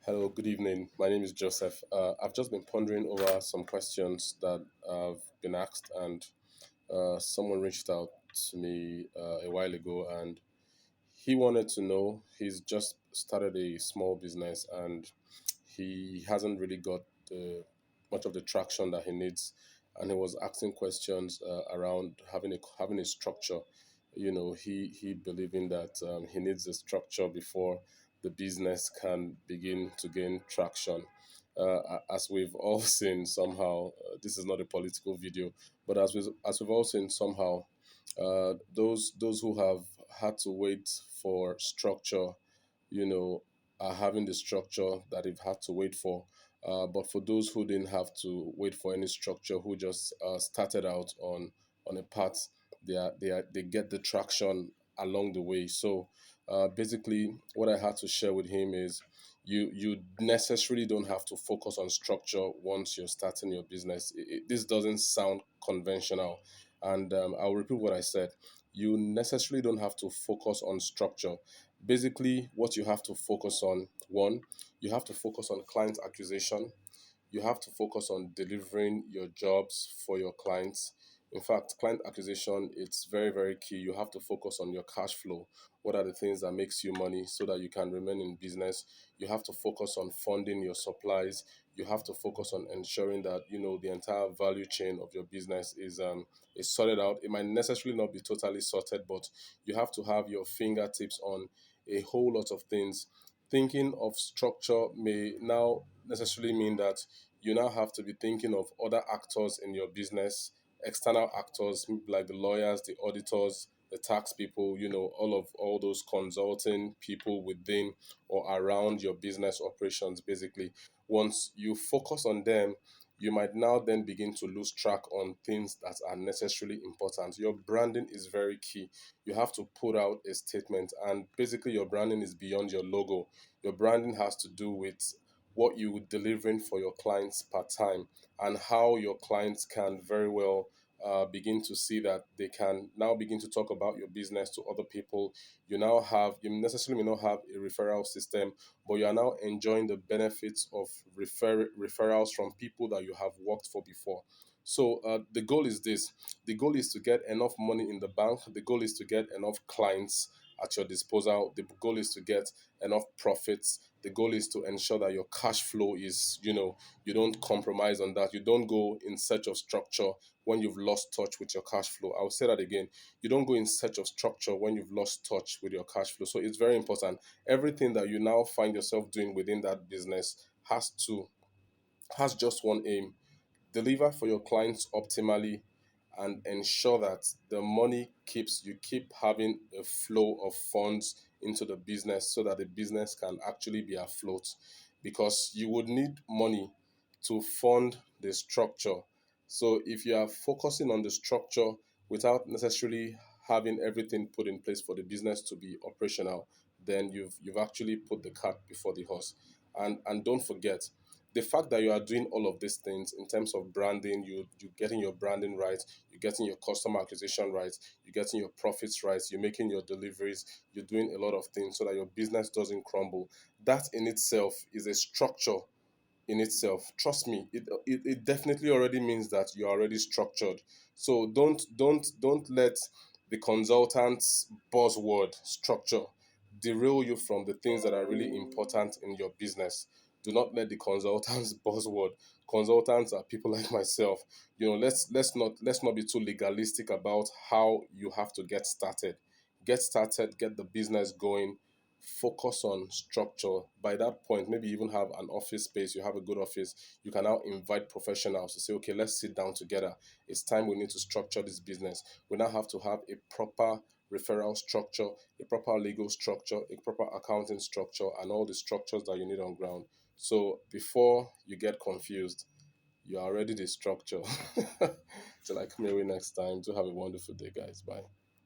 Hello, good evening. My name is Joseph. I've just been pondering over some questions that I've been asked, and someone reached out to me a while ago, and he wanted to know. He's just started a small business, and he hasn't really got much of the traction that he needs, and he was asking questions around having a structure. He believing that he needs a structure before the business can begin to gain traction. As we've all seen somehow, this is not a political video, but as we've all seen somehow, those who have had to wait for structure, you know, are having the structure that they've had to wait for. But for those who didn't have to wait for any structure, who just started out on a path, they get the traction along the way. So basically, what I had to share with him is you necessarily don't have to focus on structure once you're starting your business. This doesn't sound conventional, and I'll repeat what I said. You necessarily don't have to focus on structure. Basically, what you have to focus on: one, you have to focus on client acquisition. You have to focus on delivering your jobs for your clients. In fact, client acquisition, it's very, very key. You have to focus on your cash flow. What are the things that makes you money so that you can remain in business? You have to focus on funding your supplies. You have to focus on ensuring that the entire value chain of your business is sorted out. It might necessarily not be totally sorted, but you have to have your fingertips on a whole lot of things. Thinking of structure may now necessarily mean that you now have to be thinking of other actors in your business, external actors like the lawyers, the auditors, the tax people, all those consulting people within or around your business operations. Basically, once you focus on them, you might now then begin to lose track on things that are necessarily important. Your branding is very key. You have to put out a statement, and basically your branding is beyond your logo. Your branding has to do with what you delivering for your clients per time, and how your clients can very well begin to see that they can now begin to talk about your business to other people. You necessarily may not have a referral system, but you are now enjoying the benefits of referrals from people that you have worked for before. So the goal is this: the goal is to get enough money in the bank, the goal is to get enough clients at your disposal, the goal is to get enough profits, the goal is to ensure that your cash flow is, you don't compromise on that. You don't go in search of structure when you've lost touch with your cash flow. I'll say that again. You don't go in search of structure when you've lost touch with your cash flow. So it's very important. Everything that you now find yourself doing within that business has just one aim: deliver for your clients optimally, and ensure that the money you keep having a flow of funds into the business so that the business can actually be afloat, because you would need money to fund the structure. So if you are focusing on the structure without necessarily having everything put in place for the business to be operational, then you've actually put the cart before the horse. And don't forget, the fact that you are doing all of these things in terms of branding, you getting your branding right, you're getting your customer acquisition right, you're getting your profits right, you're making your deliveries, you're doing a lot of things so that your business doesn't crumble. That in itself is a structure in itself. Trust me, it definitely already means that you're already structured. So don't let the consultant's buzzword structure derail you from the things that are really important in your business. Do not let the consultant's buzzword. Consultants are people like myself. Let's not be too legalistic about how you have to get started. Get started, get the business going, focus on structure. By that point, maybe even have an office space. You have a good office. You can now invite professionals to say, okay, let's sit down together. It's time we need to structure this business. We now have to have a proper referral structure, a proper legal structure, a proper accounting structure, and all the structures that you need on ground. So before you get confused, you are already the structure. Till I come your way next time. Do have a wonderful day, guys. Bye.